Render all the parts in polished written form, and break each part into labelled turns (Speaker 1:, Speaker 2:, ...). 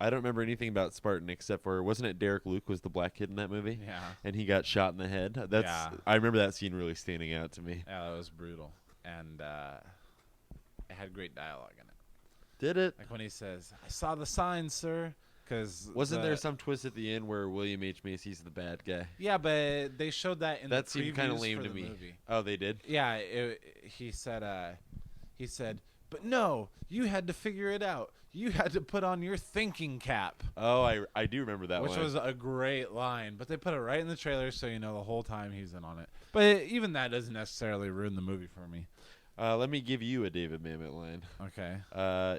Speaker 1: I don't remember anything about Spartan except for, wasn't it Derek Luke was the black kid in that movie?
Speaker 2: Yeah.
Speaker 1: And he got shot in the head. I remember that scene really standing out to me.
Speaker 2: Yeah, that was brutal. And it had great dialogue in it.
Speaker 1: Did it?
Speaker 2: Like when he says, "I saw the sign, sir." Because
Speaker 1: wasn't there some twist at the end where William H. Macy's the bad guy?
Speaker 2: Yeah, but they showed that in
Speaker 1: that
Speaker 2: the
Speaker 1: seemed kind of lame to
Speaker 2: the
Speaker 1: me.
Speaker 2: Movie.
Speaker 1: Oh, they did?
Speaker 2: Yeah, he said, "But no, you had to figure it out. You had to put on your thinking cap."
Speaker 1: Oh, I do remember that
Speaker 2: Which
Speaker 1: line.
Speaker 2: was a great line, but they put it right in the trailer so you know the whole time he's in on it. But even that doesn't necessarily ruin the movie for me.
Speaker 1: Let me give you a David Mamet line.
Speaker 2: Okay.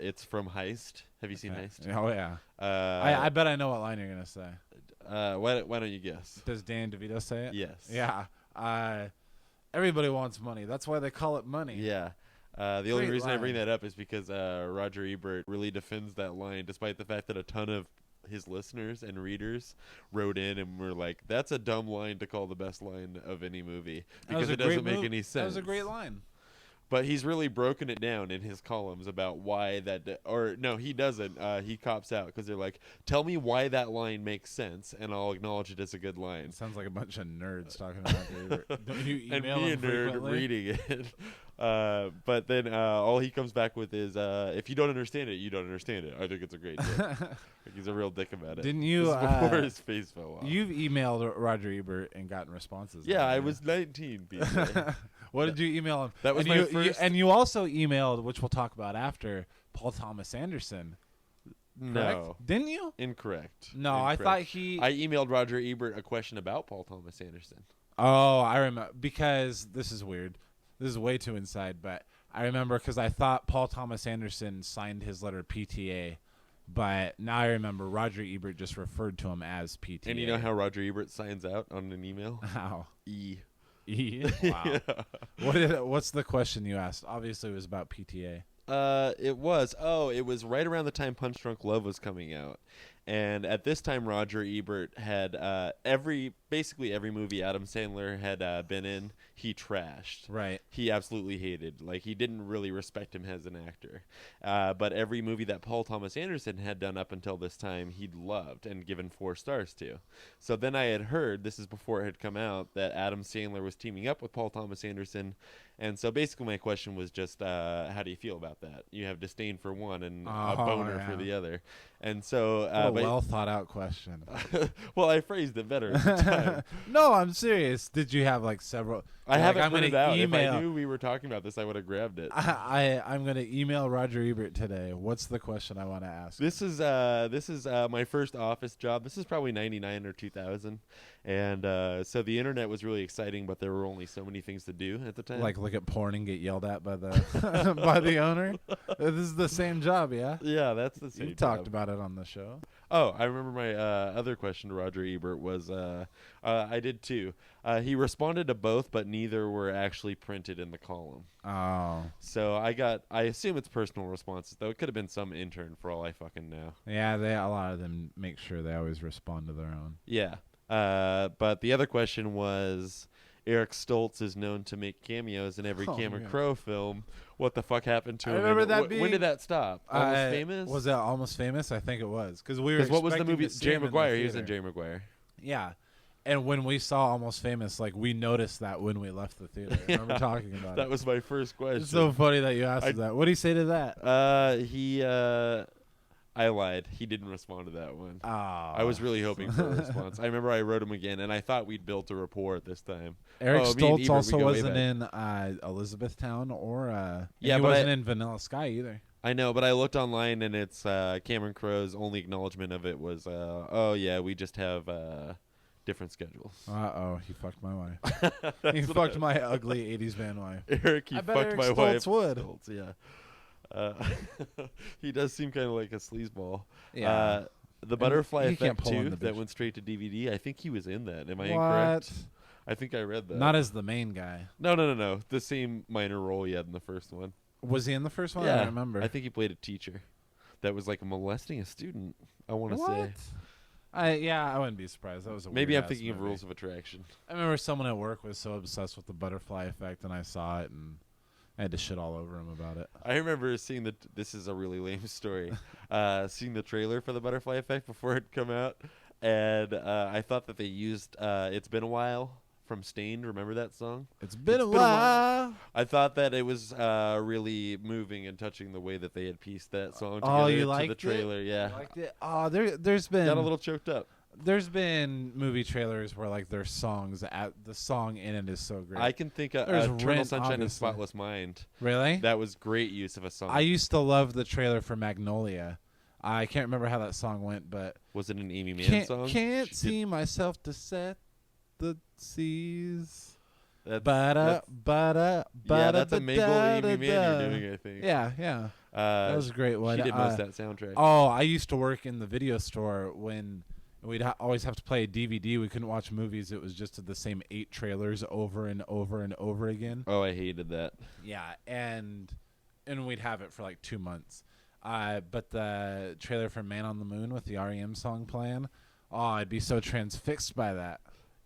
Speaker 1: It's from Heist. Have you seen Heist?
Speaker 2: Oh, yeah. I bet I know what line you're going to say.
Speaker 1: Why don't you guess?
Speaker 2: Does Dan DeVito say it?
Speaker 1: Yes.
Speaker 2: Yeah. Everybody wants money. That's why they call it money.
Speaker 1: Yeah. The only reason I bring that up is because Roger Ebert really defends that line, despite the fact that a ton of his listeners and readers wrote in and were like, that's a dumb line to call the best line of any movie because it doesn't make any sense.
Speaker 2: That was a great line.
Speaker 1: But he's really broken it down in his columns about why that or no, he doesn't. He cops out because they're like, tell me why that line makes sense, and I'll acknowledge it as a good line.
Speaker 2: It sounds like a bunch of nerds talking about it. Don't you email
Speaker 1: and me, a nerd,
Speaker 2: frequently?
Speaker 1: reading it. But then all he comes back with is, if you don't understand it, you don't understand it. I think it's a great dick. Like he's a real dick about it.
Speaker 2: Didn't you?
Speaker 1: This is before his face fell off.
Speaker 2: You've emailed Roger Ebert and gotten responses.
Speaker 1: Yeah, I was 19. PJ.
Speaker 2: What did you email him?
Speaker 1: That was my first.
Speaker 2: And you also emailed, which we'll talk about after, Paul Thomas Anderson. Correct?
Speaker 1: No.
Speaker 2: Didn't you?
Speaker 1: Incorrect.
Speaker 2: No, I thought he...
Speaker 1: I emailed Roger Ebert a question about Paul Thomas Anderson.
Speaker 2: Oh, I remember. Because this is weird. This is way too inside, but I remember because I thought Paul Thomas Anderson signed his letter PTA, but now I remember Roger Ebert just referred to him as PTA.
Speaker 1: And you know how Roger Ebert signs out on an email?
Speaker 2: How?
Speaker 1: E.
Speaker 2: Wow. Yeah. What's the question you asked? Obviously, it was about PTA.
Speaker 1: It was. Oh, it was right around the time Punch Drunk Love was coming out. And at this time, Roger Ebert had basically every movie Adam Sandler had been in, he trashed.
Speaker 2: Right.
Speaker 1: He absolutely hated. Like, he didn't really respect him as an actor. But every movie that Paul Thomas Anderson had done up until this time, he'd loved and given 4 stars to. So then I had heard, this is before it had come out, that Adam Sandler was teaming up with Paul Thomas Anderson. And so basically my question was just, how do you feel about that? You have disdain for one and a boner for the other. And so...
Speaker 2: a well thought out question.
Speaker 1: Well, I phrased it better at the time.
Speaker 2: No, I'm serious. Did you have like several?
Speaker 1: I haven't
Speaker 2: I'm
Speaker 1: printed
Speaker 2: gonna
Speaker 1: out.
Speaker 2: email.
Speaker 1: If I knew we were talking about this, I would have grabbed it.
Speaker 2: I'm going to email Roger Ebert today. What's the question I want to ask?
Speaker 1: This is my first office job. This is probably 99 or 2000. And so the internet was really exciting, but there were only so many things to do at the time.
Speaker 2: Like look at porn and get yelled at by the by the owner? This is the same job, yeah?
Speaker 1: Yeah, that's the same
Speaker 2: You talked about it on the show.
Speaker 1: Oh, I remember my other question to Roger Ebert was, I did too. He responded to both, but neither were actually printed in the column.
Speaker 2: Oh.
Speaker 1: So I assume it's personal responses, though. It could have been some intern for all I fucking know.
Speaker 2: Yeah, a lot of them make sure they always respond to their own.
Speaker 1: Yeah. But the other question was, Eric Stoltz is known to make cameos in every Cameron Crowe film. What the fuck happened to him?
Speaker 2: Remember that
Speaker 1: when did that stop? Almost Famous?
Speaker 2: Was that Almost Famous? I think it was. Because what
Speaker 1: was the movie? Jerry Maguire. He was in Jerry Maguire.
Speaker 2: Yeah. And when we saw Almost Famous, like, we noticed that when we left the theater. I remember talking about it.
Speaker 1: That was my first question.
Speaker 2: It's so funny that you asked that. What did he say to that?
Speaker 1: I lied. He didn't respond to that one.
Speaker 2: Oh.
Speaker 1: I was really hoping for a response. I remember I wrote him again, and I thought we'd built a rapport at this time.
Speaker 2: Eric Stoltz also wasn't in Elizabethtown or he wasn't in Vanilla Sky either.
Speaker 1: I know, but I looked online, and it's Cameron Crowe's only acknowledgement of it was, oh, yeah, we just have different schedules.
Speaker 2: Uh-oh, he fucked my wife. He fucked my ugly 80s man wife.
Speaker 1: Eric,
Speaker 2: I
Speaker 1: fucked
Speaker 2: bet Eric
Speaker 1: my
Speaker 2: Stoltz
Speaker 1: wife.
Speaker 2: would.
Speaker 1: Stoltz, yeah. He does seem kind of like a sleazeball.
Speaker 2: Yeah.
Speaker 1: The Butterfly
Speaker 2: he can't
Speaker 1: Effect
Speaker 2: pull on
Speaker 1: 2
Speaker 2: the
Speaker 1: that
Speaker 2: bitch.
Speaker 1: went straight to DVD, I think he was in that. Am I
Speaker 2: What?
Speaker 1: incorrect? I think I read that.
Speaker 2: Not as the main guy.
Speaker 1: No. The same minor role he had in the first one.
Speaker 2: Was he in the first one?
Speaker 1: Yeah.
Speaker 2: I don't remember.
Speaker 1: I think he played a teacher that was like molesting a student, I want to say.
Speaker 2: I wouldn't be surprised. That was a
Speaker 1: Maybe I'm
Speaker 2: weird-ass
Speaker 1: thinking of
Speaker 2: movie.
Speaker 1: Rules of Attraction.
Speaker 2: I remember someone at work was so obsessed with the Butterfly Effect, and I saw it, and I had to shit all over him about it.
Speaker 1: I remember seeing this is a really lame story. Seeing the trailer for the Butterfly Effect before it come out, and I thought that they used "It's Been a While" from Stained. Remember that song?
Speaker 2: It's been a while.
Speaker 1: I thought that it was really moving and touching the way that they had pieced that song together
Speaker 2: Oh, you
Speaker 1: to
Speaker 2: liked
Speaker 1: the trailer.
Speaker 2: it?
Speaker 1: Yeah,
Speaker 2: You liked it? Oh, there's been
Speaker 1: got a little choked up.
Speaker 2: There's been movie trailers where like their songs the song in it is so great.
Speaker 1: I can think of
Speaker 2: There's
Speaker 1: Eternal
Speaker 2: Rent,
Speaker 1: Sunshine and
Speaker 2: obviously.
Speaker 1: Spotless Mind.
Speaker 2: Really?
Speaker 1: That was great use of a song.
Speaker 2: I used to love the trailer for Magnolia. I can't remember how that song went, but
Speaker 1: Was it an Amy Mann song?
Speaker 2: Can't
Speaker 1: She
Speaker 2: see myself to set the seas.
Speaker 1: That's,
Speaker 2: Ba-da, ba-da,
Speaker 1: yeah, that's a Mabel
Speaker 2: ba-da,
Speaker 1: Amy Mann
Speaker 2: da-da.
Speaker 1: you're doing, I think.
Speaker 2: Yeah, yeah. That was a great one.
Speaker 1: She did most of that soundtrack.
Speaker 2: Oh, I used to work in the video store when we'd always have to play a DVD. We couldn't watch movies. It was just the same 8 trailers over and over and over again.
Speaker 1: Oh, I hated that.
Speaker 2: Yeah, and we'd have it for like 2 months. But the trailer for Man on the Moon with the REM song playing, oh, I'd be so transfixed by that.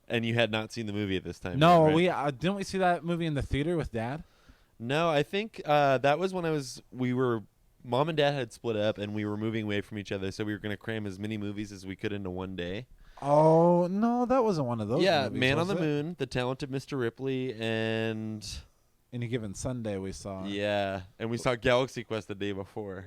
Speaker 1: And you had not seen the movie at this time.
Speaker 2: No,
Speaker 1: right?
Speaker 2: we didn't we see that movie in the theater with Dad?
Speaker 1: No, I think that was when Mom and Dad had split up and we were moving away from each other, so we were going to cram as many movies as we could into one day.
Speaker 2: Oh no, that wasn't one of those.
Speaker 1: Yeah,
Speaker 2: movies,
Speaker 1: Man on
Speaker 2: was
Speaker 1: the
Speaker 2: it?
Speaker 1: Moon, The Talented Mr. Ripley, and
Speaker 2: Any Given Sunday we saw.
Speaker 1: yeah, and we saw Galaxy Quest the day before.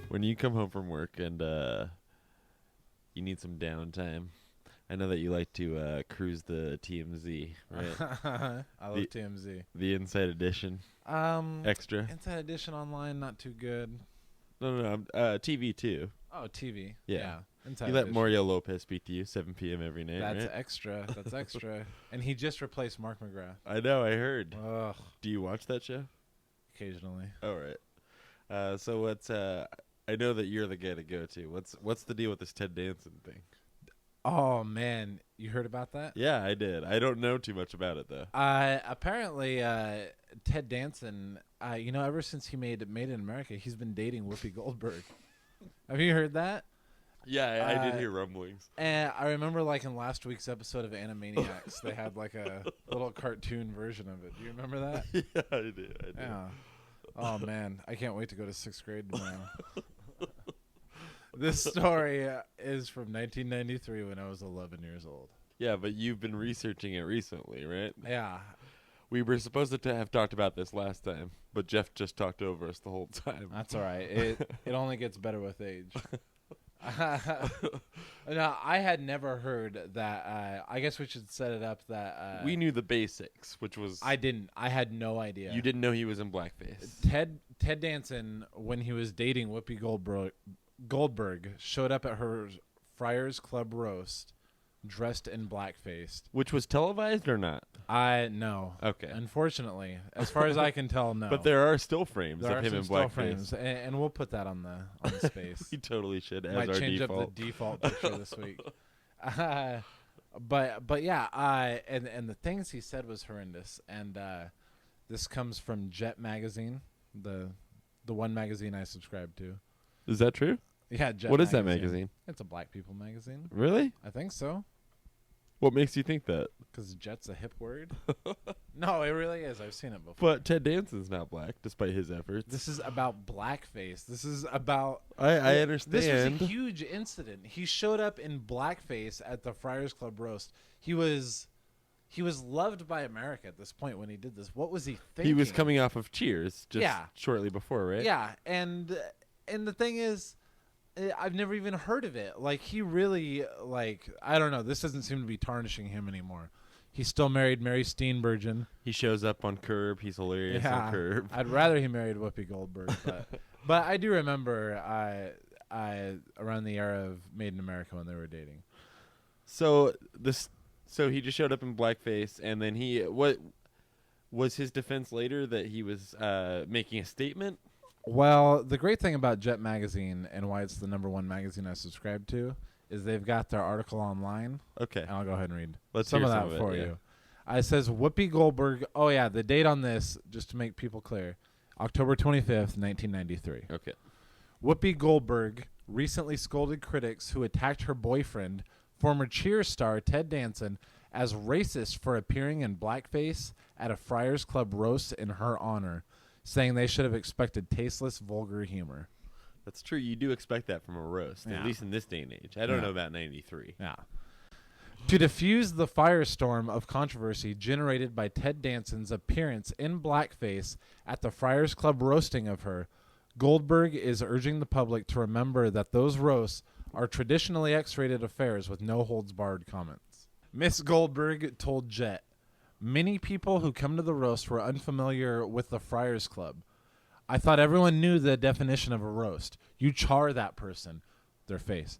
Speaker 1: When you come home from work and you need some downtime, I know that you like to cruise the TMZ, right?
Speaker 2: I love TMZ.
Speaker 1: The Inside Edition extra.
Speaker 2: Inside Edition online, not too good.
Speaker 1: No, TV too.
Speaker 2: Oh, TV.
Speaker 1: Yeah.
Speaker 2: Inside
Speaker 1: You let
Speaker 2: Edition.
Speaker 1: Mario Lopez speak to you 7 p.m. every night,
Speaker 2: That's
Speaker 1: right?
Speaker 2: extra. That's extra. And he just replaced Mark McGrath.
Speaker 1: I know, I heard.
Speaker 2: Ugh.
Speaker 1: Do you watch that show?
Speaker 2: Occasionally.
Speaker 1: All right. So what's I know that you're the guy to go to. What's the deal with this Ted Danson thing?
Speaker 2: Oh man, you heard about that?
Speaker 1: Yeah, I did. I don't know too much about it though.
Speaker 2: Apparently, Ted Danson. Ever since he made Made in America, he's been dating Whoopi Goldberg. Have you heard that?
Speaker 1: Yeah, I did hear rumblings.
Speaker 2: And I remember, like in last week's episode of Animaniacs, they had like a little cartoon version of it. Do you remember that?
Speaker 1: Yeah, I did.
Speaker 2: Yeah. Oh man, I can't wait to go to 6th grade tomorrow. This story is from 1993 when I was 11 years old.
Speaker 1: Yeah, but you've been researching it recently, right?
Speaker 2: Yeah.
Speaker 1: We were supposed to have talked about this last time, but Jeff just talked over us the whole time.
Speaker 2: That's all right. It only gets better with age. No, I had never heard that. I guess we should set it up that
Speaker 1: we knew the basics, which was
Speaker 2: I didn't. I had no idea.
Speaker 1: you didn't know he was in blackface.
Speaker 2: Ted Danson, when he was dating Whoopi Goldberg, showed up at her Friars Club roast dressed in blackface.
Speaker 1: Which was televised or not?
Speaker 2: No.
Speaker 1: Okay.
Speaker 2: Unfortunately, as far as I can tell, no.
Speaker 1: But there are still frames
Speaker 2: there
Speaker 1: of
Speaker 2: are
Speaker 1: him
Speaker 2: some
Speaker 1: in
Speaker 2: still
Speaker 1: blackface.
Speaker 2: frames, and we'll put that on the space.
Speaker 1: We totally should as
Speaker 2: Might
Speaker 1: our
Speaker 2: change
Speaker 1: default.
Speaker 2: up the default picture this week. But yeah, and the things he said was horrendous. And this comes from Jet magazine, the one magazine I subscribe to.
Speaker 1: Is that true?
Speaker 2: Yeah, Jet.
Speaker 1: What is that magazine?
Speaker 2: It's a black people magazine.
Speaker 1: Really?
Speaker 2: I think so.
Speaker 1: What makes you think that?
Speaker 2: Because Jet's a hip word. No, it really is. I've seen it before.
Speaker 1: But Ted Danson's not black, despite his efforts.
Speaker 2: This is about blackface. This is about.
Speaker 1: I understand.
Speaker 2: This was a huge incident. He showed up in blackface at the Friars Club roast. He was loved by America at this point when he did this. What was he thinking?
Speaker 1: He was coming off of Cheers just
Speaker 2: Yeah.
Speaker 1: shortly before, right?
Speaker 2: Yeah, and the thing is, I've never even heard of it. Like, he really, I don't know. This doesn't seem to be tarnishing him anymore. He's still married Mary Steenburgen.
Speaker 1: He shows up on Curb. He's hilarious on Curb.
Speaker 2: I'd rather he married Whoopi Goldberg, but I do remember I around the era of Made in America when they were dating.
Speaker 1: So he just showed up in blackface, and then what was his defense later that he was making a statement?
Speaker 2: Well, the great thing about Jet magazine and why it's the #1 magazine I subscribe to is they've got their article online.
Speaker 1: Okay.
Speaker 2: And I'll go ahead and read
Speaker 1: Let's
Speaker 2: some
Speaker 1: hear
Speaker 2: of
Speaker 1: some
Speaker 2: that
Speaker 1: of it,
Speaker 2: for
Speaker 1: yeah.
Speaker 2: you. It says Whoopi Goldberg. Oh, yeah, the date on this, just to make people clear, October 25th, 1993.
Speaker 1: Okay.
Speaker 2: Whoopi Goldberg recently scolded critics who attacked her boyfriend, former Cheers star Ted Danson, as racist for appearing in blackface at a Friars Club roast in her honor, saying they should have expected tasteless, vulgar humor.
Speaker 1: That's true. You do expect that from a roast,
Speaker 2: Yeah.
Speaker 1: at least in this day and age. I don't
Speaker 2: Yeah.
Speaker 1: know about 93.
Speaker 2: Yeah. To diffuse the firestorm of controversy generated by Ted Danson's appearance in blackface at the Friars Club roasting of her, Goldberg is urging the public to remember that those roasts are traditionally X-rated affairs with no-holds-barred comments. Miss Goldberg told Jet, "Many people who come to the roast were unfamiliar with the Friars Club. I thought everyone knew the definition of a roast. You char that person." Their face.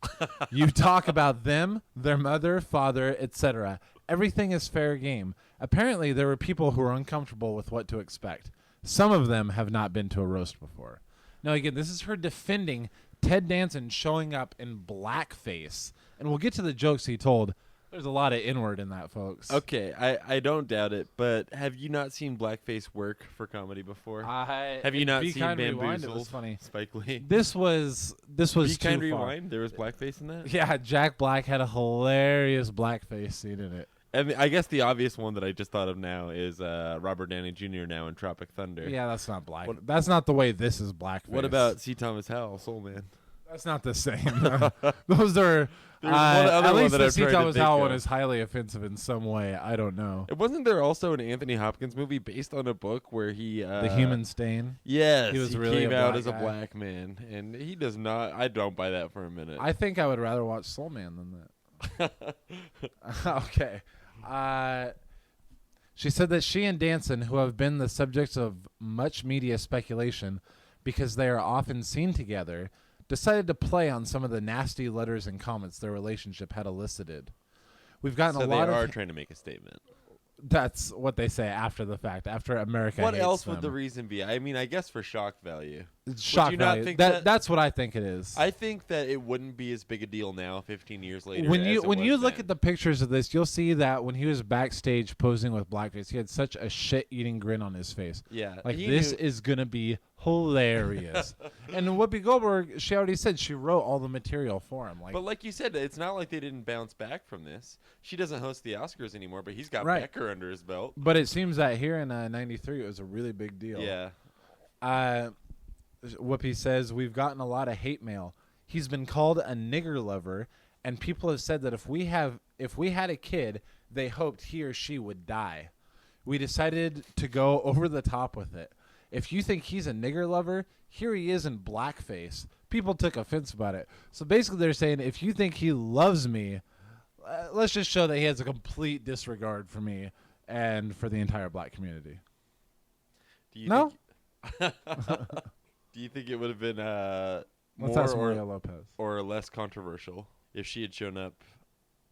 Speaker 2: "You talk about them, their mother, father, etc. Everything is fair game. Apparently, there were people who were uncomfortable with what to expect. Some of them have not been to a roast before." Now, again, this is her defending Ted Danson showing up in blackface. And we'll get to the jokes he told. There's a lot of N-word in that, folks.
Speaker 1: Okay, I don't doubt it, but have you not seen blackface work for comedy before? Have you not seen
Speaker 2: Rewind, it was
Speaker 1: Bamboozled?
Speaker 2: funny.
Speaker 1: Spike Lee.
Speaker 2: This was
Speaker 1: Be
Speaker 2: too
Speaker 1: Kind
Speaker 2: far.
Speaker 1: Rewind. There was blackface in that.
Speaker 2: Yeah, Jack Black had a hilarious blackface scene in it.
Speaker 1: And I guess the obvious one that I just thought of now is Robert Downey Jr. now in Tropic Thunder.
Speaker 2: Yeah, that's not black.
Speaker 1: What-
Speaker 2: That's not the way this is blackface.
Speaker 1: What about C. Thomas Howell, Soul Man?
Speaker 2: That's not the same. Those are.
Speaker 1: There's one other
Speaker 2: at
Speaker 1: one
Speaker 2: least
Speaker 1: that
Speaker 2: the
Speaker 1: I've
Speaker 2: C.
Speaker 1: tried to
Speaker 2: Thomas
Speaker 1: think
Speaker 2: Howell
Speaker 1: of.
Speaker 2: one is highly offensive in some way. I don't know.
Speaker 1: Wasn't there also an Anthony Hopkins movie based on a book where he
Speaker 2: The Human Stain.
Speaker 1: Yes,
Speaker 2: He was really
Speaker 1: came
Speaker 2: a
Speaker 1: out
Speaker 2: black
Speaker 1: as a
Speaker 2: guy.
Speaker 1: black man, and he does not. I don't buy that for a minute.
Speaker 2: I think I would rather watch Soul Man than that. Okay. She said that she and Danson, who have been the subjects of much media speculation because they are often seen together, decided to play on some of the nasty letters and comments their relationship had elicited. We've gotten
Speaker 1: so
Speaker 2: a lot
Speaker 1: they are
Speaker 2: of.
Speaker 1: trying to make a statement.
Speaker 2: That's what they say after the fact. After America.
Speaker 1: What
Speaker 2: hates
Speaker 1: else would the
Speaker 2: them.
Speaker 1: reason be? I mean, I guess for shock value.
Speaker 2: Shock
Speaker 1: you not
Speaker 2: value.
Speaker 1: think
Speaker 2: That,
Speaker 1: that-
Speaker 2: that's what I think it is.
Speaker 1: I think that it wouldn't be as big a deal now, 15 years later.
Speaker 2: when
Speaker 1: as
Speaker 2: you
Speaker 1: it
Speaker 2: when
Speaker 1: was
Speaker 2: you look
Speaker 1: then.
Speaker 2: at the pictures of this, you'll see that when he was backstage posing with blackface, he had such a shit-eating grin on his face.
Speaker 1: yeah,
Speaker 2: Like,
Speaker 1: he
Speaker 2: this
Speaker 1: knew-
Speaker 2: is gonna be hilarious. And Whoopi Goldberg, she already said she wrote all the material for him. Like,
Speaker 1: But like you said, it's not like they didn't bounce back from this. She doesn't host the Oscars anymore, but he's got
Speaker 2: Right.
Speaker 1: Becker under his belt.
Speaker 2: but it seems that here in '93, it was a really big deal.
Speaker 1: Yeah.
Speaker 2: Whoopi says, "We've gotten a lot of hate mail. He's been called a nigger lover, and people have said that if we had a kid, they hoped he or she would die. We decided to go over the top with it. If you think he's a nigger lover, here he is in blackface." People took offense about it. So basically they're saying, if you think he loves me, let's just show that he has a complete disregard for me and for the entire black community.
Speaker 1: Do you
Speaker 2: No?
Speaker 1: Think, do you think it would have been
Speaker 2: Let's
Speaker 1: more
Speaker 2: ask Maria Lopez.
Speaker 1: or less controversial if she had shown up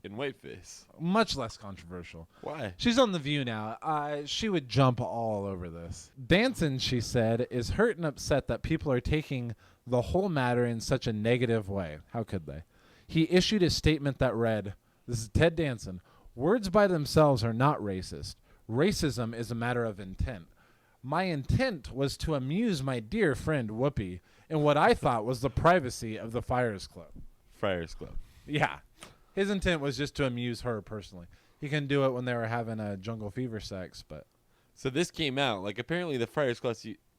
Speaker 1: in whiteface?
Speaker 2: Much less controversial.
Speaker 1: Why?
Speaker 2: She's on The View now. She would jump all over this. Danson, she said, is hurt and upset that people are taking the whole matter in such a negative way. How could they? He issued a statement that read, this is Ted Danson, "Words by themselves are not racist. Racism is a matter of intent. My intent was to amuse my dear friend Whoopi in what I thought was the privacy of the Friars Club."
Speaker 1: Friars Club.
Speaker 2: Yeah. His intent was just to amuse her personally. He couldn't do it when they were having a jungle fever sex, but
Speaker 1: So this came out like apparently the Friars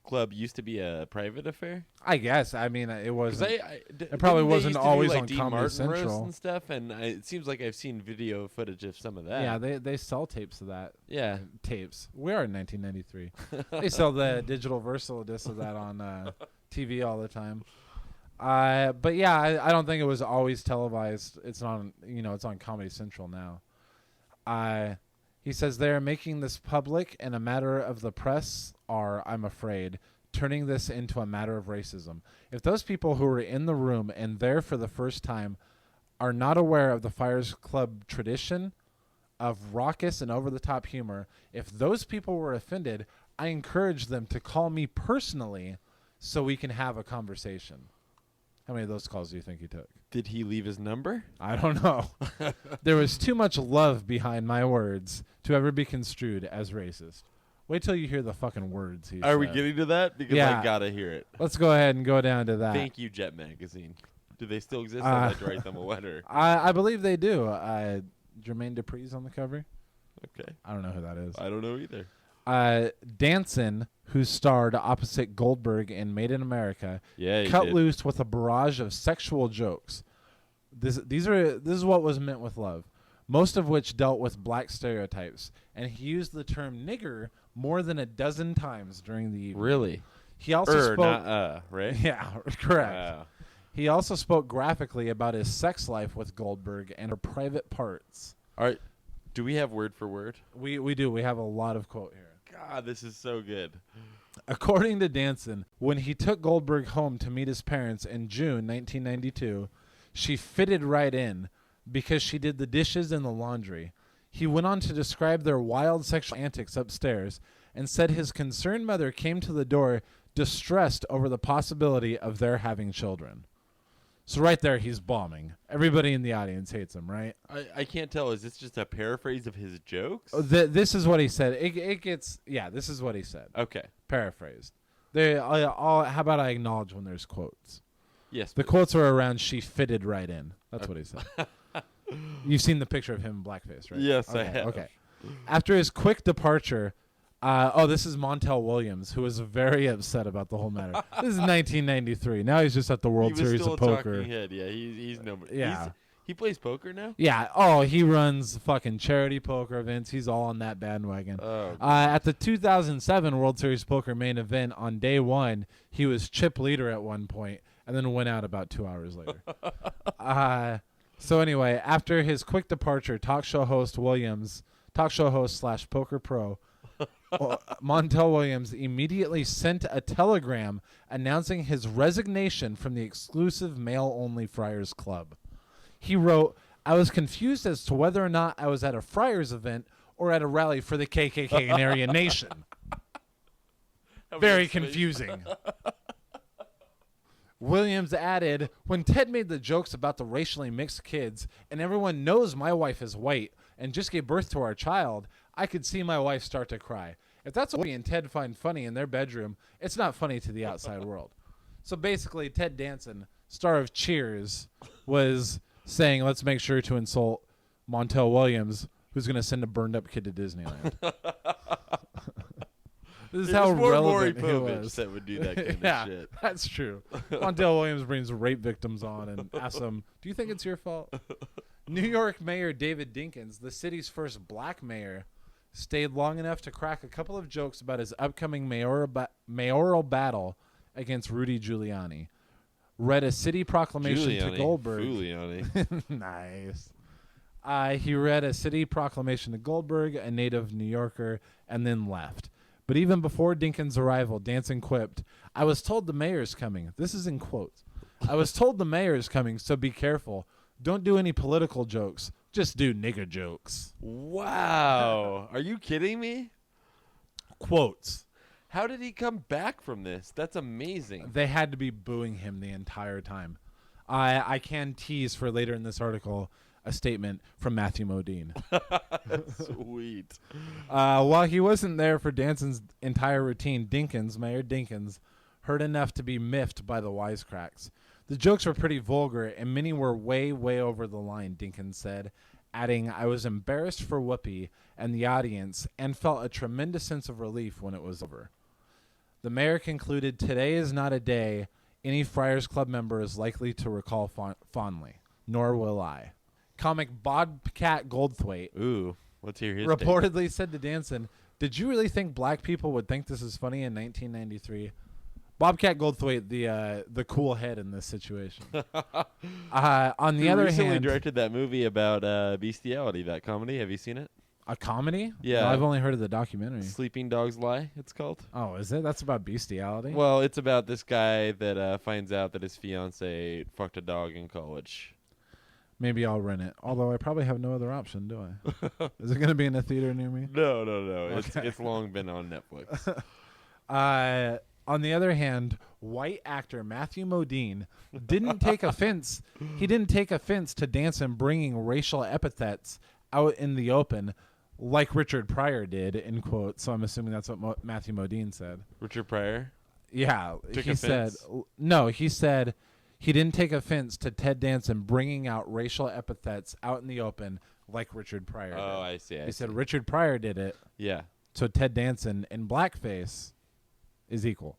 Speaker 1: Club used to be a private affair.
Speaker 2: I guess. I mean, it
Speaker 1: Because
Speaker 2: wasn't.
Speaker 1: it
Speaker 2: probably wasn't always
Speaker 1: like
Speaker 2: on
Speaker 1: Dean
Speaker 2: Comedy
Speaker 1: Martin roasts
Speaker 2: Central.
Speaker 1: and stuff, and it seems like I've seen video footage of some of that.
Speaker 2: Yeah, they sell tapes of that.
Speaker 1: yeah.
Speaker 2: Tapes. We are in 1993. They sell the digital versatile disc of that on TV all the time. But yeah, I don't think it was always televised. It's on, it's on Comedy Central now. He says they are making this public, and a matter of the press are, I'm afraid, turning this into a matter of racism. If those people who were in the room and there for the first time are not aware of the Friars Club tradition of raucous and over-the-top humor, if those people were offended, I encourage them to call me personally so we can have a conversation. How many of those calls do you think he took?
Speaker 1: Did he leave his number?
Speaker 2: I don't know. There was too much love behind my words to ever be construed as racist. Wait till you hear the fucking words he said.
Speaker 1: Are we getting to that? Because I gotta hear it.
Speaker 2: Let's go ahead and go down to that.
Speaker 1: Thank you, Jet Magazine. Do they still exist? I'd like to write them a letter.
Speaker 2: I believe they do. Jermaine Dupri's on the cover.
Speaker 1: Okay.
Speaker 2: I don't know who that is.
Speaker 1: I don't know either.
Speaker 2: Danson, who starred opposite Goldberg in Made in America, cut loose with a barrage of sexual jokes. This is what was meant with love, most of which dealt with black stereotypes, and he used the term nigger more than a dozen times during the evening.
Speaker 1: Really?
Speaker 2: He also spoke,
Speaker 1: not right?
Speaker 2: Yeah, correct. He also spoke graphically about his sex life with Goldberg and her private parts.
Speaker 1: All right. Do we have word for word?
Speaker 2: We do. We have a lot of quote here.
Speaker 1: God, this is so good.
Speaker 2: According to Danson, when he took Goldberg home to meet his parents in June 1992, she fitted right in because she did the dishes and the laundry. He went on to describe their wild sexual antics upstairs and said his concerned mother came to the door distressed over the possibility of their having children. So right there, he's bombing. Everybody in the audience hates him, right?
Speaker 1: I can't tell. Is this just a paraphrase of his jokes?
Speaker 2: This is what he said. This is what he said.
Speaker 1: Okay.
Speaker 2: Paraphrased. How about I acknowledge when there's quotes?
Speaker 1: Yes.
Speaker 2: The quotes are around she fitted right in. That's what he said. You've seen the picture of him in blackface, right?
Speaker 1: Yes,
Speaker 2: okay,
Speaker 1: I have.
Speaker 2: Okay. After his quick departure, this is Montel Williams, who was very upset about the whole matter. This is 1993. Now he's just at the World Series of Poker.
Speaker 1: Talking head. Yeah, he's no.
Speaker 2: Yeah.
Speaker 1: He plays poker now?
Speaker 2: Yeah. Oh, he runs fucking charity poker events. He's all on that bandwagon.
Speaker 1: Oh,
Speaker 2: at the 2007 World Series Poker main event on day one, he was chip leader at one point and then went out about 2 hours later. So anyway, after his quick departure, talk show host / poker pro, Montel Williams immediately sent a telegram announcing his resignation from the exclusive male-only Friars Club. He wrote, "I was confused as to whether or not I was at a Friars event or at a rally for the KKK and Aryan Nation. Very confusing." Williams added, "When Ted made the jokes about the racially mixed kids, and everyone knows my wife is white and just gave birth to our child, I could see my wife start to cry. If that's what Woody and Ted find funny in their bedroom, it's not funny to the outside world." So basically, Ted Danson, star of Cheers, was saying, let's make sure to insult Montel Williams, who's going to send a burned-up kid to Disneyland. This is how relevant he was.
Speaker 1: That would do that kind
Speaker 2: Yeah,
Speaker 1: of shit.
Speaker 2: that's true. Montel Williams brings rape victims on and asks them, do you think it's your fault? New York Mayor David Dinkins, the city's first black mayor, stayed long enough to crack a couple of jokes about his upcoming mayoral battle against Rudy Giuliani. Read a city proclamation to Goldberg. Nice. He read a city proclamation to Goldberg, a native New Yorker, and then left. But even before Dinkins' arrival, Danson quipped, "I was told the mayor's coming." This is in quotes. "I was told the mayor's coming, so be careful. Don't do any political jokes. Just do nigger jokes."
Speaker 1: Wow. Are you kidding me?
Speaker 2: Quotes.
Speaker 1: How did he come back from this? That's amazing.
Speaker 2: They had to be booing him the entire time. I can tease for later in this article a statement from Matthew Modine.
Speaker 1: Sweet.
Speaker 2: While he wasn't there for Danson's entire routine, Mayor Dinkins, heard enough to be miffed by the wisecracks. The jokes were pretty vulgar, and many were way, way over the line, Dinkins said, adding, "I was embarrassed for Whoopi and the audience and felt a tremendous sense of relief when it was over." The mayor concluded, "Today is not a day any Friars Club member is likely to recall fondly, nor will I." Comic Bobcat Goldthwait
Speaker 1: Ooh, let's hear his
Speaker 2: reportedly said to Danson, "Did you really think black people would think this is funny in 1993? Bobcat Goldthwait, the cool head in this situation. On the other
Speaker 1: recently
Speaker 2: hand,
Speaker 1: directed that movie about bestiality, that comedy. Have you seen it?
Speaker 2: a comedy?
Speaker 1: Yeah.
Speaker 2: No, I've only heard of the documentary.
Speaker 1: Sleeping Dogs Lie, it's called.
Speaker 2: Oh, is it? That's about bestiality?
Speaker 1: Well, it's about this guy that finds out that his fiance fucked a dog in college.
Speaker 2: Maybe I'll rent it. Although I probably have no other option, do I? Is it going to be in a theater near me?
Speaker 1: No.
Speaker 2: Okay.
Speaker 1: It's long been on Netflix.
Speaker 2: On the other hand, white actor Matthew Modine didn't take offense. He didn't take offense to Danson bringing racial epithets out in the open, like Richard Pryor did, in quotes. So I'm assuming that's what Matthew Modine said.
Speaker 1: Richard Pryor?
Speaker 2: Yeah,
Speaker 1: Took
Speaker 2: he
Speaker 1: offense?
Speaker 2: said no. He said he didn't take offense to Ted Danson bringing out racial epithets out in the open, like Richard Pryor did.
Speaker 1: Oh, I see.
Speaker 2: He said Richard Pryor did it,
Speaker 1: Yeah.
Speaker 2: so Ted Danson in blackface is equal.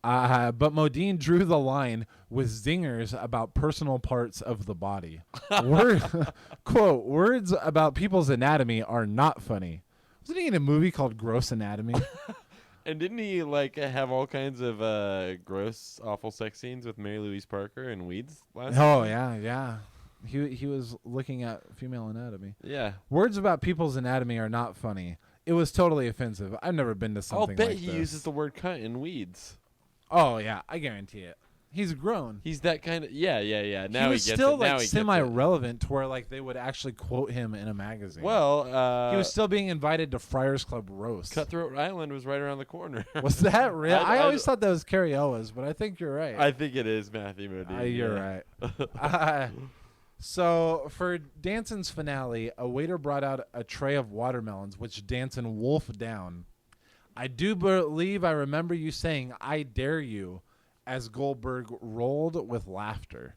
Speaker 2: But Modine drew the line with zingers about personal parts of the body. Quote, words about people's anatomy are not funny. Wasn't he in a movie called Gross Anatomy?
Speaker 1: And didn't he like have all kinds of gross, awful sex scenes with Mary Louise Parker and Weeds last?
Speaker 2: Oh, yeah. He was looking at female anatomy.
Speaker 1: Yeah.
Speaker 2: Words about people's anatomy are not funny. It was totally offensive. I've never been to something
Speaker 1: I'll bet
Speaker 2: like
Speaker 1: he
Speaker 2: this.
Speaker 1: uses the word cunt in Weeds.
Speaker 2: Oh, yeah, I guarantee it. He's grown.
Speaker 1: He's that kind of yeah. Now
Speaker 2: he was
Speaker 1: gets
Speaker 2: still
Speaker 1: it. Now
Speaker 2: like
Speaker 1: he gets
Speaker 2: semi-relevant to where like they would actually quote him in a magazine.
Speaker 1: it. Well,
Speaker 2: he was still being invited to Friars Club roast.
Speaker 1: Cutthroat Island was right around the corner.
Speaker 2: Was that real? I
Speaker 1: I
Speaker 2: always thought that was Carrie Elwes, but I think you're right.
Speaker 1: I think it is Matthew Modine.
Speaker 2: You're right. So for Danson's finale, a waiter brought out a tray of watermelons, which Danson wolfed down. I do believe I remember you saying, "I dare you," as Goldberg rolled with laughter.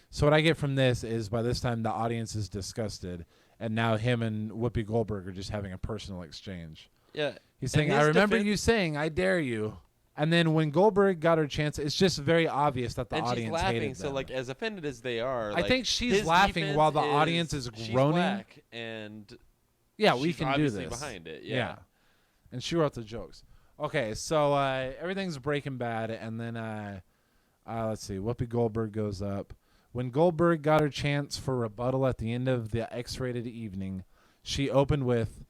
Speaker 2: So what I get from this is by this time the audience is disgusted, and now him and Whoopi Goldberg are just having a personal exchange.
Speaker 1: Yeah.
Speaker 2: He's saying,
Speaker 1: In
Speaker 2: "I
Speaker 1: his
Speaker 2: remember
Speaker 1: defense-
Speaker 2: you saying, I dare you." And then when Goldberg got her chance, it's just very obvious that the
Speaker 1: and
Speaker 2: audience
Speaker 1: she's laughing,
Speaker 2: hated
Speaker 1: so
Speaker 2: them.
Speaker 1: like as offended as they are,
Speaker 2: I
Speaker 1: like,
Speaker 2: think she's
Speaker 1: his
Speaker 2: laughing
Speaker 1: defense
Speaker 2: while the audience is
Speaker 1: she's
Speaker 2: groaning.
Speaker 1: black and
Speaker 2: Yeah, we
Speaker 1: she's
Speaker 2: can do
Speaker 1: obviously
Speaker 2: this.
Speaker 1: behind it. Yeah.
Speaker 2: And she wrote the jokes. Okay, so everything's Breaking Bad, and then let's see, Whoopi Goldberg goes up. When Goldberg got her chance for rebuttal at the end of the X-rated evening, she opened with,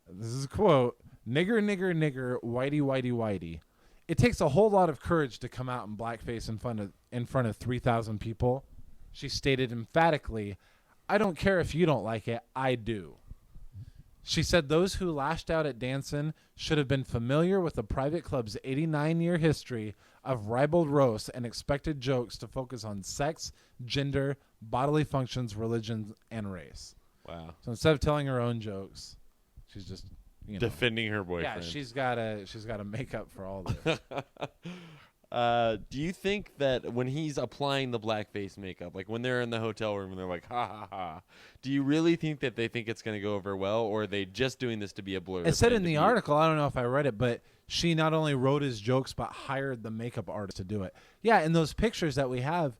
Speaker 2: this is a quote, "Nigger, nigger, nigger, whitey, whitey, whitey." It takes a whole lot of courage to come out in blackface in front of 3,000 people. She stated emphatically, "I don't care if you don't like it, I do." She said those who lashed out at Danson should have been familiar with the private club's 89-year history of ribald roasts and expected jokes to focus on sex, gender, bodily functions, religion, and race.
Speaker 1: Wow.
Speaker 2: So instead of telling her own jokes, she's just
Speaker 1: Defending her boyfriend.
Speaker 2: yeah, she's got to make up for all this.
Speaker 1: Do you think that when he's applying the blackface makeup, like when they're in the hotel room and they're like, ha ha ha, do you really think that they think it's going to go over well, or are they just doing this to be a blur?
Speaker 2: It said in the article, I don't know if I read it, but she not only wrote his jokes but hired the makeup artist to do it. Yeah, in those pictures that we have,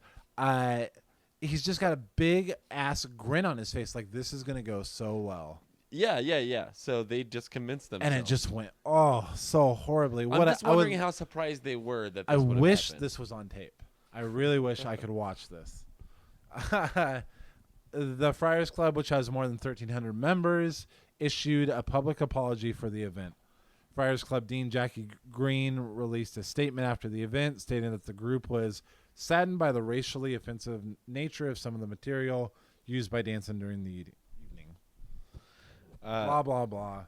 Speaker 2: he's just got a big ass grin on his face, like this is going to go so well.
Speaker 1: Yeah. So they just convinced themselves.
Speaker 2: And it just went, so horribly.
Speaker 1: I'm just wondering how surprised they were that this
Speaker 2: I
Speaker 1: would have
Speaker 2: wish
Speaker 1: happened.
Speaker 2: this was on tape. I really wish I could watch this. The Friars Club, which has more than 1,300 members, issued a public apology for the event. Friars Club Dean Jackie Green released a statement after the event, stating that the group was saddened by the racially offensive nature of some of the material used by Danson during the evening. Blah, blah, blah.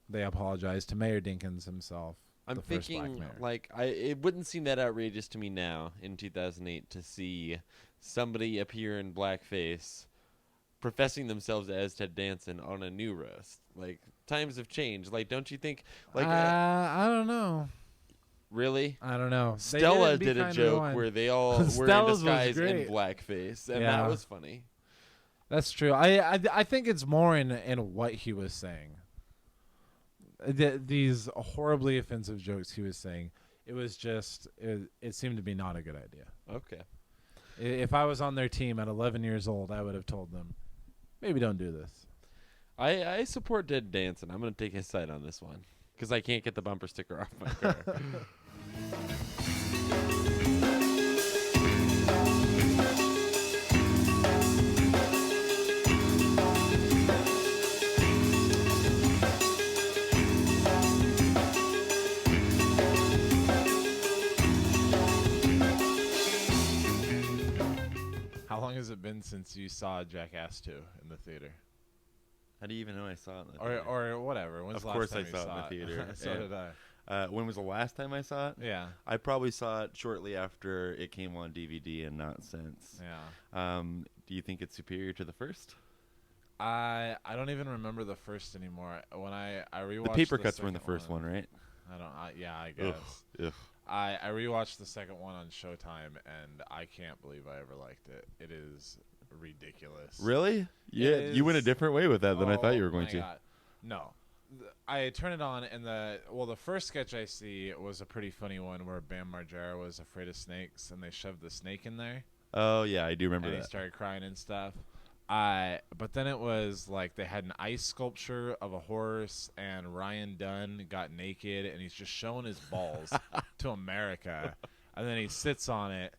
Speaker 2: They apologized to Mayor Dinkins himself.
Speaker 1: I'm
Speaker 2: the first black
Speaker 1: thinking,
Speaker 2: mayor.
Speaker 1: like, it wouldn't seem that outrageous to me now in 2008 to see somebody appear in blackface professing themselves as Ted Danson on a new roast. Like, times have changed. Like, don't you think? Like,
Speaker 2: I don't know.
Speaker 1: Really?
Speaker 2: I don't know.
Speaker 1: Stella did a joke where they all were in
Speaker 2: Stella's was
Speaker 1: disguise in
Speaker 2: great.
Speaker 1: blackface, and
Speaker 2: Yeah.
Speaker 1: that was funny.
Speaker 2: That's true. I think it's more in what he was saying. These horribly offensive jokes he was saying. It was just it seemed to be not a good idea.
Speaker 1: Okay.
Speaker 2: If I was on their team at 11 years old, I would have told them, maybe don't do this.
Speaker 1: I support Ted Danson. I'm going to take his side on this one because I can't get the bumper sticker off my car.
Speaker 2: How long has it been since you saw Jackass 2 in the theater?
Speaker 1: How do you even know I saw it in the theater?
Speaker 2: Or whatever. When's
Speaker 1: Of
Speaker 2: the last
Speaker 1: course
Speaker 2: time
Speaker 1: I
Speaker 2: you
Speaker 1: saw it in the theater.
Speaker 2: So
Speaker 1: Yeah.
Speaker 2: did
Speaker 3: When was the last time I saw it?
Speaker 2: Yeah.
Speaker 3: I probably saw it shortly after it came on DVD and not since.
Speaker 2: Yeah.
Speaker 3: Do you think it's superior to the first?
Speaker 2: I don't even remember the first anymore. When I rewatched
Speaker 3: The paper cuts were in the
Speaker 2: second
Speaker 3: first one, right?
Speaker 2: I guess.
Speaker 3: Ugh.
Speaker 2: I rewatched the second one on Showtime, and I can't believe I ever liked it. It is ridiculous.
Speaker 3: Really? Yeah, you went a different way with that than I thought you were going
Speaker 2: my
Speaker 3: to.
Speaker 2: God. No. I turn it on, and the first sketch I see was a pretty funny one where Bam Margera was afraid of snakes, and they shoved the snake in there.
Speaker 3: Oh, yeah, I do remember
Speaker 2: and
Speaker 3: that.
Speaker 2: He started crying and stuff. But then it was like they had an ice sculpture of a horse, and Ryan Dunn got naked, and he's just showing his balls to America, and then he sits on it,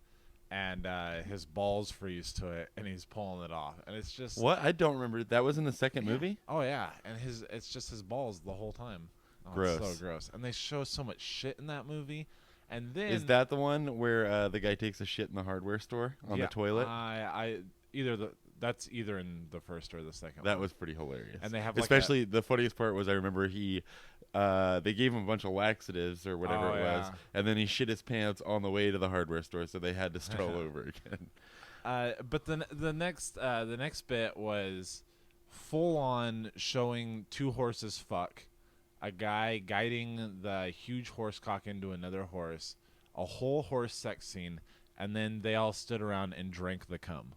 Speaker 2: and his balls freeze to it, and he's pulling it off, and it's just
Speaker 3: What? I don't remember. That was in the second movie?
Speaker 2: Oh yeah, and it's just his balls the whole time. Oh,
Speaker 3: Gross.
Speaker 2: It's so gross, and they show so much shit in that movie. And then
Speaker 3: Is that the one where the guy takes a shit in the hardware store on the toilet?
Speaker 2: That's either in the first or the second.
Speaker 3: That
Speaker 2: one.
Speaker 3: was pretty hilarious.
Speaker 2: And they have
Speaker 3: especially the funniest part was I remember they gave him a bunch of laxatives or whatever it was, and then he shit his pants on the way to the hardware store, so they had to start all over again.
Speaker 2: But then the next bit was full on showing two horses fuck, a guy guiding the huge horse cock into another horse, a whole horse sex scene, and then they all stood around and drank the cum.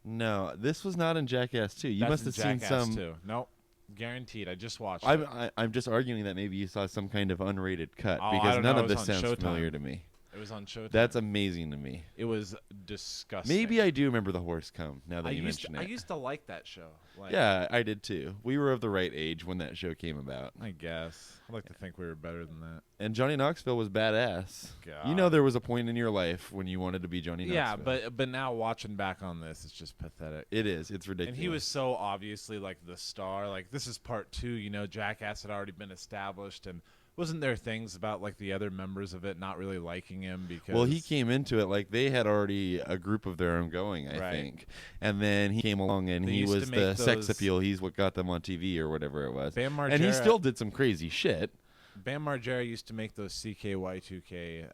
Speaker 3: No, this was not in Jackass 2. You
Speaker 2: That's
Speaker 3: must have seen
Speaker 2: Jackass
Speaker 3: some.
Speaker 2: 2. Nope, guaranteed. I just watched it.
Speaker 3: I'm just arguing that maybe you saw some kind of unrated cut
Speaker 2: Oh, I
Speaker 3: because
Speaker 2: don't
Speaker 3: none
Speaker 2: know.
Speaker 3: of
Speaker 2: It
Speaker 3: this
Speaker 2: was on
Speaker 3: sounds
Speaker 2: Showtime.
Speaker 3: familiar to me.
Speaker 2: It was on Showtime.
Speaker 3: That's amazing to me.
Speaker 2: It was disgusting.
Speaker 3: Maybe I do remember the horse cum now that you mention it.
Speaker 2: I used to like that show.
Speaker 3: Yeah, I did too. We were of the right age when that show came about.
Speaker 2: I guess. I'd like to think we were better than that.
Speaker 3: And Johnny Knoxville was badass.
Speaker 2: God.
Speaker 3: You know there was a point in your life when you wanted to be Johnny Knoxville.
Speaker 2: Yeah, but now watching back on this, it's just pathetic.
Speaker 3: It is. It's ridiculous.
Speaker 2: And he was so obviously like the star. Like this is part 2. You know, Jackass had already been established, and wasn't there things about like the other members of it not really liking him because?
Speaker 3: Well, he came into it like they had already a group of their own going, I think, and then he came along and he was the sex appeal. He's what got them on TV or whatever it was.
Speaker 2: Bam Margera,
Speaker 3: and he still did some crazy shit.
Speaker 2: Bam Margera used to make those CKY2K.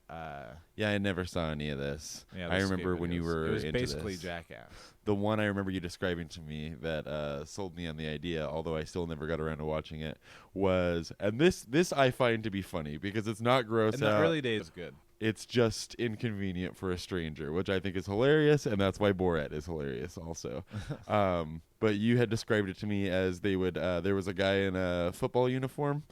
Speaker 3: Yeah, I never saw any of this.
Speaker 2: Yeah,
Speaker 3: I remember when you
Speaker 2: videos.
Speaker 3: were
Speaker 2: It was
Speaker 3: into
Speaker 2: basically
Speaker 3: this.
Speaker 2: Jackass.
Speaker 3: The one I remember you describing to me that sold me on the idea, although I still never got around to watching it, was, and this I find to be funny because it's not gross
Speaker 2: In
Speaker 3: out.
Speaker 2: the early days, it was good.
Speaker 3: It's just inconvenient for a stranger, which I think is hilarious, and that's why Borat is hilarious also. But you had described it to me as they would. There was a guy in a football uniform,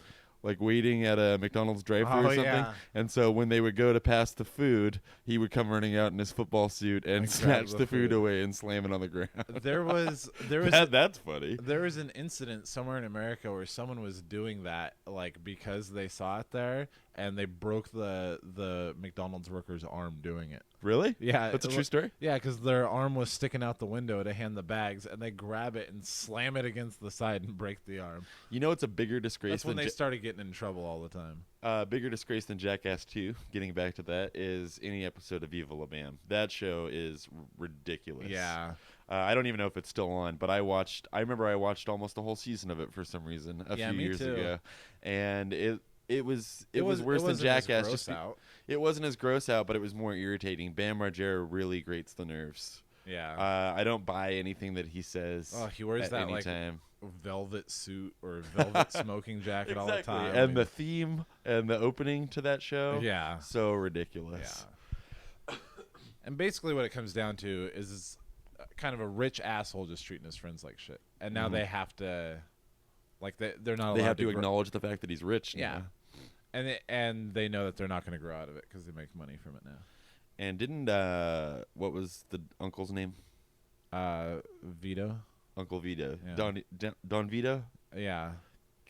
Speaker 3: like waiting at a McDonald's drive-thru or something.
Speaker 2: Yeah.
Speaker 3: And so when they would go to pass the food, he would come running out in his football suit and snatch the food away and slam it on the ground.
Speaker 2: There was
Speaker 3: That's funny.
Speaker 2: There was an incident somewhere in America where someone was doing that, like because they saw it there, and they broke the McDonald's worker's arm doing it.
Speaker 3: Really?
Speaker 2: Yeah,
Speaker 3: That's a true story?
Speaker 2: Yeah, because their arm was sticking out the window to hand the bags, and they grab it and slam it against the side and break the arm.
Speaker 3: You know, it's a bigger disgrace.
Speaker 2: That's when they started getting in trouble all the time.
Speaker 3: Bigger disgrace than Jackass 2, getting back to that, is any episode of Viva La Bam. That show is ridiculous.
Speaker 2: Yeah.
Speaker 3: I don't even know if it's still on, but I remember I watched almost the whole season of it for some reason a few years ago. And it was worse than Jackass. It wasn't as gross out, but it was more irritating. Bam Margera really grates the nerves.
Speaker 2: Yeah.
Speaker 3: I don't buy anything that he says.
Speaker 2: Oh, he wears
Speaker 3: at
Speaker 2: that
Speaker 3: any
Speaker 2: like
Speaker 3: time.
Speaker 2: velvet suit or velvet smoking jacket all the time.
Speaker 3: And the theme and the opening to that show.
Speaker 2: Yeah.
Speaker 3: So ridiculous.
Speaker 2: Yeah. And basically what it comes down to is kind of a rich asshole just treating his friends like shit. And now they have to, like, they're not allowed
Speaker 3: They have to
Speaker 2: grow.
Speaker 3: acknowledge the fact that he's rich.
Speaker 2: Yeah.
Speaker 3: Now.
Speaker 2: And they know that they're not going to grow out of it because they make money from it now.
Speaker 3: And didn't what was the uncle's name?
Speaker 2: Vito.
Speaker 3: Uncle Vito.
Speaker 2: Yeah.
Speaker 3: Don Vito?
Speaker 2: Yeah.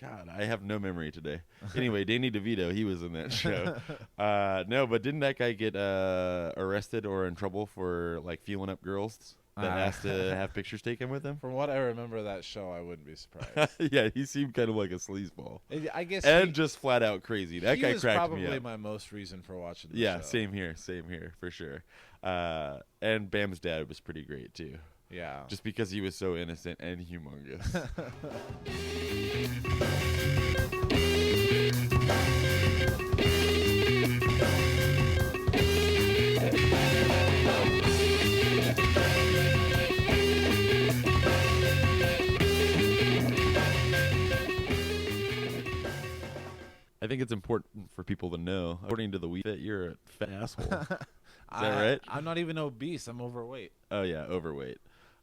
Speaker 3: God, I have no memory today. Anyway, Danny DeVito, he was in that show. No, but didn't that guy get arrested or in trouble for like feeling up girls that asked to have pictures taken with him?
Speaker 2: From what I remember of that show, I wouldn't be surprised.
Speaker 3: Yeah, he seemed kind of like a sleazeball.
Speaker 2: I guess
Speaker 3: just flat out crazy. That guy cracked me up.
Speaker 2: He was probably my most reason for watching the show.
Speaker 3: Yeah, same here, for sure. And Bam's dad was pretty great too.
Speaker 2: Yeah.
Speaker 3: Just because he was so innocent and humongous. think it's important for people to know. According to the Wii Fit, you're a fat asshole. Is that right?
Speaker 2: I'm not even obese. I'm overweight.
Speaker 3: Oh, yeah, overweight.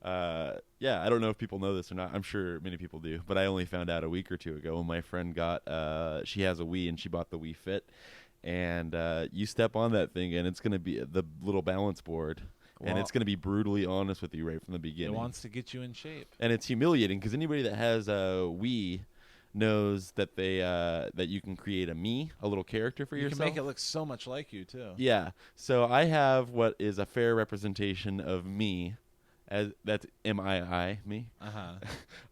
Speaker 3: Yeah, I don't know if people know this or not. I'm sure many people do, but I only found out a week or two ago when my friend got, she has a Wii and she bought the Wii Fit, and you step on that thing and it's going to be the little balance board, and it's going to be brutally honest with you right from the beginning.
Speaker 2: It wants to get you in shape.
Speaker 3: And it's humiliating because anybody that has a Wii knows that that you can create a little character for yourself.
Speaker 2: You can make it look so much like you, too.
Speaker 3: Yeah. So I have what is a fair representation of me. That's MII, me.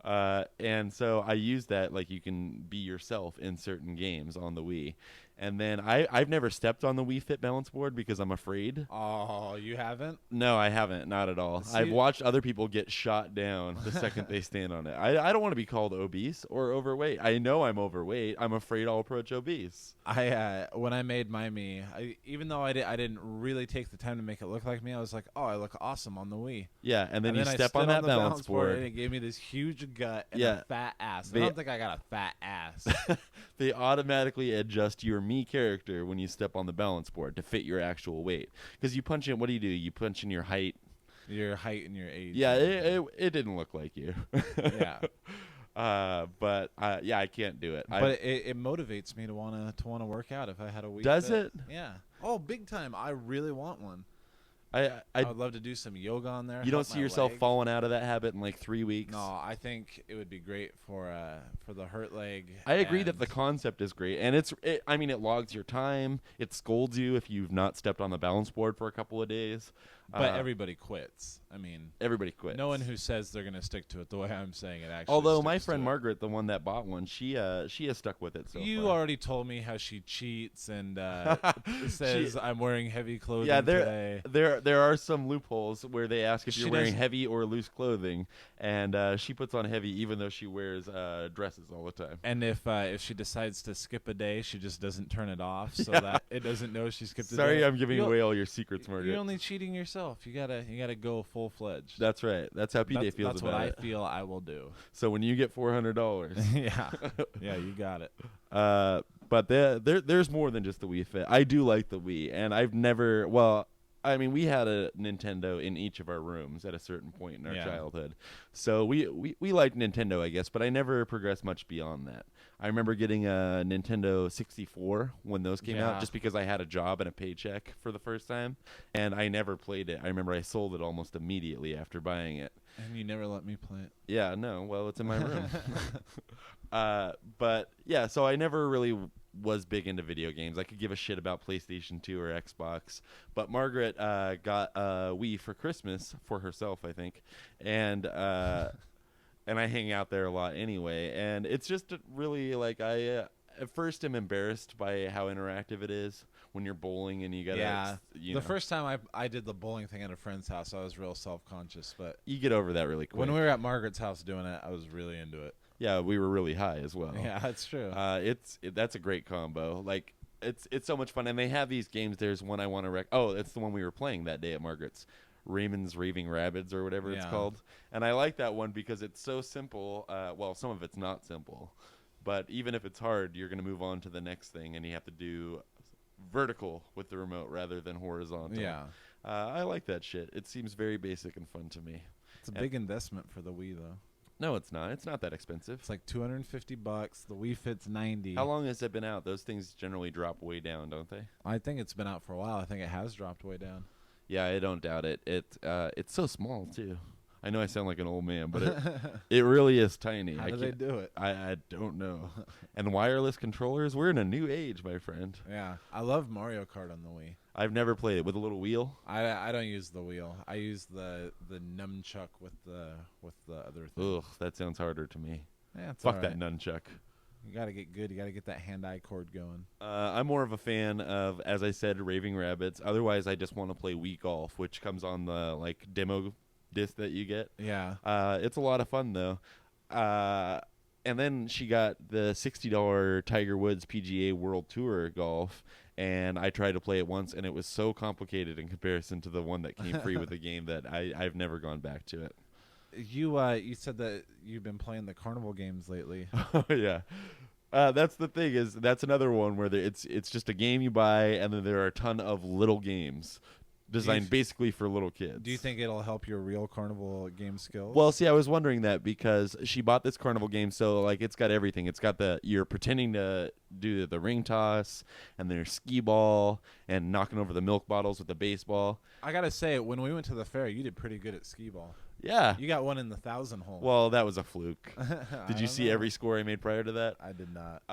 Speaker 3: And so I use that, like, you can be yourself in certain games on the Wii. And then I've never stepped on the Wii Fit balance board because I'm afraid.
Speaker 2: Oh, you haven't?
Speaker 3: No, I haven't. Not at all. I've watched other people get shot down the second they stand on it. I don't want to be called obese or overweight. I know I'm overweight. I'm afraid I'll approach obese.
Speaker 2: When I made my me, even though I didn't really take the time to make it look like me, I was like, oh, I look awesome on the Wii.
Speaker 3: Yeah, and then you step on that balance board.
Speaker 2: And it gave me this huge gut and a fat ass. I don't think I got a fat ass.
Speaker 3: They automatically adjust your me character when you step on the balance board to fit your actual weight. Because you punch in, what do? You punch in your height.
Speaker 2: Your height and your age.
Speaker 3: Yeah, it didn't look like you.
Speaker 2: Yeah.
Speaker 3: But yeah, I can't do it.
Speaker 2: But it motivates me to wanna work out if I had a Wii
Speaker 3: Does
Speaker 2: Fit.
Speaker 3: it?
Speaker 2: Yeah. Oh, big time. I really want one.
Speaker 3: I
Speaker 2: would love to do some yoga on there.
Speaker 3: You don't see yourself falling out of that habit in like 3 weeks?
Speaker 2: No, I think it would be great for the hurt leg.
Speaker 3: I agree that the concept is great, and it logs your time. It scolds you if you've not stepped on the balance board for a couple of days.
Speaker 2: But everybody quits. I mean,
Speaker 3: everybody quits.
Speaker 2: No one who says they're going to stick to it the way I'm saying it actually.
Speaker 3: Although my friend Margaret, the one that bought one, she has stuck with it so far.
Speaker 2: You already told me how she cheats and says I'm wearing heavy clothing today.
Speaker 3: There are some loopholes where they ask if you're wearing heavy or loose clothing, and she puts on heavy even though she wears dresses all the time.
Speaker 2: And if she decides to skip a day, she just doesn't turn it off so that it doesn't know she skipped a day.
Speaker 3: Sorry, I'm giving away all your secrets, Margaret.
Speaker 2: You're only cheating yourself. You gotta go full fledged.
Speaker 3: That's right. That's how PJ feels
Speaker 2: that's
Speaker 3: about
Speaker 2: what
Speaker 3: it.
Speaker 2: I feel I will do.
Speaker 3: So when you get $400,
Speaker 2: yeah, you got it.
Speaker 3: But there's more than just the Wii Fit. I do like the Wii, and I've never. Well, I mean, we had a Nintendo in each of our rooms at a certain point in our childhood, so we liked Nintendo, I guess. But I never progressed much beyond that. I remember getting a Nintendo 64 when those came out, just because I had a job and a paycheck for the first time, and I never played it. I remember I sold it almost immediately after buying it.
Speaker 2: And you never let me play it.
Speaker 3: Yeah, no. Well, it's in my room. But yeah, so I never really was big into video games. I could give a shit about PlayStation 2 or Xbox. But Margaret got a Wii for Christmas for herself, I think, and I hang out there a lot anyway. And it's just really like I at first am embarrassed by how interactive it is when you're bowling and you gotta.
Speaker 2: The first time I did the bowling thing at a friend's house, I was real self-conscious, but
Speaker 3: you get over that really quick.
Speaker 2: When we were at Margaret's house doing it, I was really into it.
Speaker 3: Yeah, we were really high as well.
Speaker 2: Yeah, that's true.
Speaker 3: That's a great combo. Like it's so much fun, and they have these games. There's one I want to it's the one we were playing that day at Margaret's, Raymond's Raving Rabbids or whatever it's called. And I like that one because it's so simple. Well, some of it's not simple, but even if it's hard, you're going to move on to the next thing, and you have to do vertical with the remote rather than horizontal.
Speaker 2: Yeah.
Speaker 3: I like that shit. It seems very basic and fun to me.
Speaker 2: It's a big investment for the Wii, though.
Speaker 3: No, it's not. It's not that expensive.
Speaker 2: It's like $250. The Wii Fit's $90.
Speaker 3: How long has it been out? Those things generally drop way down, don't they?
Speaker 2: I think it's been out for a while. I think it has dropped way down.
Speaker 3: Yeah, I don't doubt it. It's so small too. I know I sound like an old man, but it really is tiny.
Speaker 2: How do they do it?
Speaker 3: I don't know. And wireless controllers, we're in a new age, my friend.
Speaker 2: Yeah, I love Mario Kart on the Wii.
Speaker 3: I've never played it with a little wheel.
Speaker 2: I don't use the wheel. I use the nunchuck with the other thing.
Speaker 3: Ugh, that sounds harder to me.
Speaker 2: Yeah, it's
Speaker 3: Fuck that nunchuck.
Speaker 2: You gotta get good. You gotta get that hand-eye cord going.
Speaker 3: I'm more of a fan of, as I said, Raving Rabbids. Otherwise, I just want to play Wii Golf, which comes on the demo disc that you get.
Speaker 2: Yeah.
Speaker 3: It's a lot of fun though. And then she got the $60 Tiger Woods PGA World Tour Golf, and I tried to play it once, and it was so complicated in comparison to the one that came free with the game that I've never gone back to it.
Speaker 2: You said that you've been playing the carnival games lately.
Speaker 3: Oh yeah. That's the thing is that's another one where it's just a game you buy, and then there are a ton of little games designed basically for little kids.
Speaker 2: Do you think it'll help your real carnival game skills?
Speaker 3: Well, see, I was wondering that because she bought this carnival game, so like it's got everything. It's got you're pretending to do the ring toss, and there's skee ball, and knocking over the milk bottles with the baseball.
Speaker 2: I gotta say, when we went to the fair, you did pretty good at skee ball.
Speaker 3: Yeah.
Speaker 2: You got one in the 1,000 hole.
Speaker 3: Well, that was a fluke. Did you see every score I made prior to that?
Speaker 2: I did not.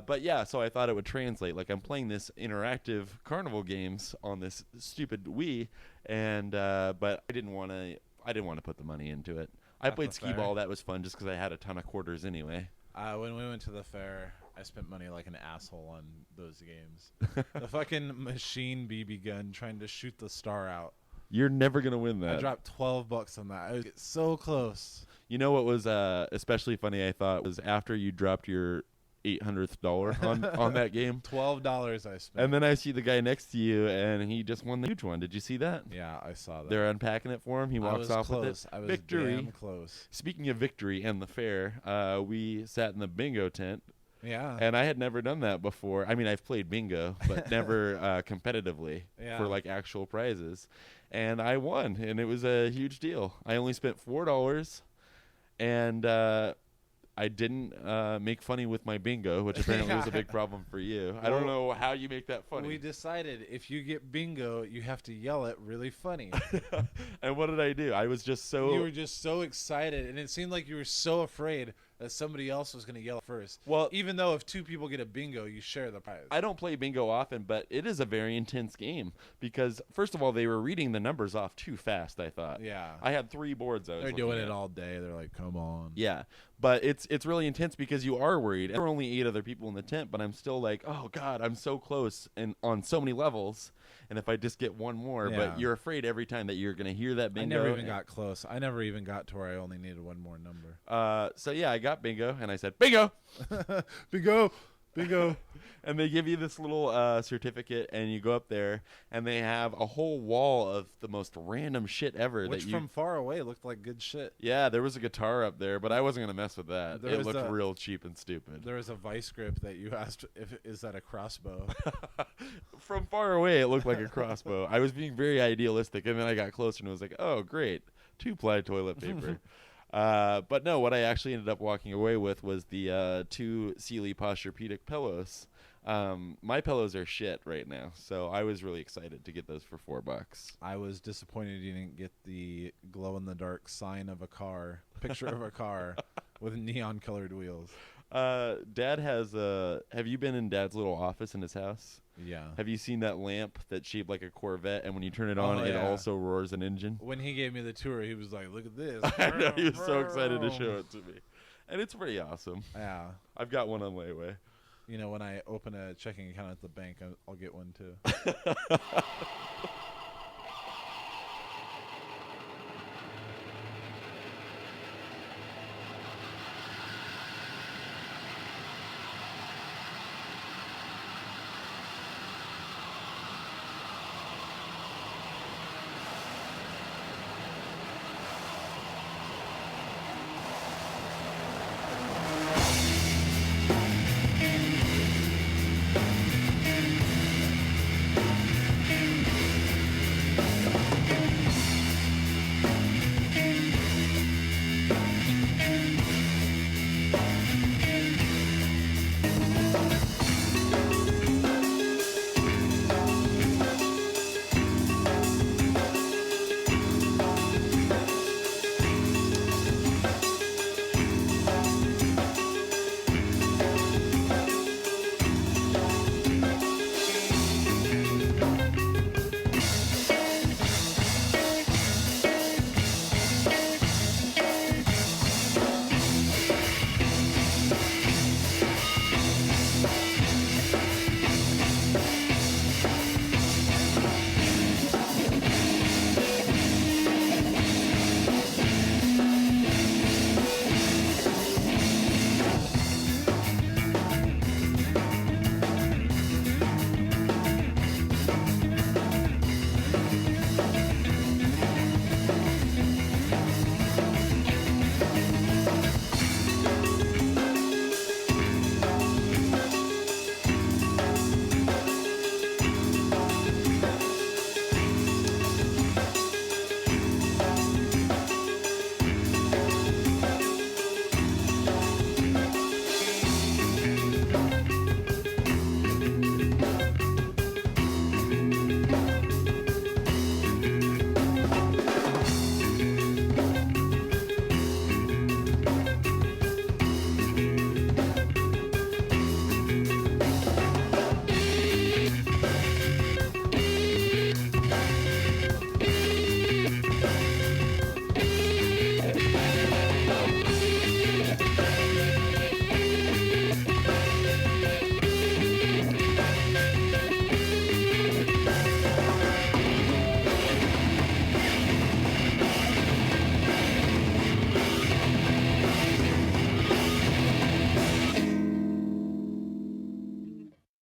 Speaker 3: But yeah, so I thought it would translate. Like I'm playing this interactive carnival games on this stupid Wii, and but I didn't want to put the money into it. I played skee ball. That was fun just because I had a ton of quarters anyway.
Speaker 2: When we went to the fair, I spent money like an asshole on those games. The fucking machine BB gun trying to shoot the star out.
Speaker 3: You're never going to win that.
Speaker 2: I dropped $12 on that. I was so close.
Speaker 3: You know what was especially funny, I thought, was after you dropped your $800th on that game.
Speaker 2: $12 I spent.
Speaker 3: And then I see the guy next to you, and he just won the huge one. Did you see that?
Speaker 2: Yeah, I saw that.
Speaker 3: They're unpacking it for him. He walks off with it.
Speaker 2: I was
Speaker 3: victory.
Speaker 2: Damn close.
Speaker 3: Speaking of victory and the fair, we sat in the bingo tent.
Speaker 2: Yeah.
Speaker 3: And I had never done that before. I mean, I've played bingo, but never competitively for like actual prizes. And I won, and it was a huge deal. I only spent $4, and I didn't make funny with my bingo, which apparently was a big problem for you. Well, I don't know how you make that funny.
Speaker 2: We decided if you get bingo, you have to yell it really funny.
Speaker 3: And what did I do? I was just so...
Speaker 2: You were just so excited, and it seemed like you were so afraid that somebody else was going to yell first.
Speaker 3: Well,
Speaker 2: even though if two people get a bingo, you share the prize.
Speaker 3: I don't play bingo often, but it is a very intense game because, first of all, they were reading the numbers off too fast, I thought.
Speaker 2: Yeah.
Speaker 3: I had 3 boards I was
Speaker 2: They're doing it all day. They're like, come on.
Speaker 3: Yeah. But it's really intense because you are worried. There were only 8 other people in the tent, but I'm still like, oh, God, I'm so close and on so many levels. And if I just get one more, but you're afraid every time that you're going to hear that bingo.
Speaker 2: I never even got close. I never even got to where I only needed one more number.
Speaker 3: So, yeah, I got bingo, and I said, bingo!
Speaker 2: Bingo! Bingo!
Speaker 3: And they give you this little certificate, and you go up there, and they have a whole wall of the most random shit ever.
Speaker 2: Which from far away looked like good shit.
Speaker 3: Yeah, there was a guitar up there, but I wasn't going to mess with that. It looked real cheap and stupid.
Speaker 2: There was a vice grip that you asked, is that a crossbow?
Speaker 3: From far away, it looked like a crossbow. I was being very idealistic, and then I got closer, and it was like, oh, great, 2-ply toilet paper. But no, what I actually ended up walking away with was the 2 Sealy Posturepedic pillows. My pillows are shit right now, so I was really excited to get those for $4.
Speaker 2: I was disappointed you didn't get the glow-in-the-dark sign of a car, picture of a car with neon-colored wheels.
Speaker 3: Dad has have you been in Dad's little office in his house?
Speaker 2: Yeah.
Speaker 3: Have you seen that lamp that's shaped like a Corvette, and when you turn it on, it also roars an engine?
Speaker 2: When he gave me the tour, he was like, look at this.
Speaker 3: I know, he was so excited to show it to me. And it's pretty awesome.
Speaker 2: Yeah.
Speaker 3: I've got one on layaway.
Speaker 2: You know, when I open a checking account at the bank, I'll get one too.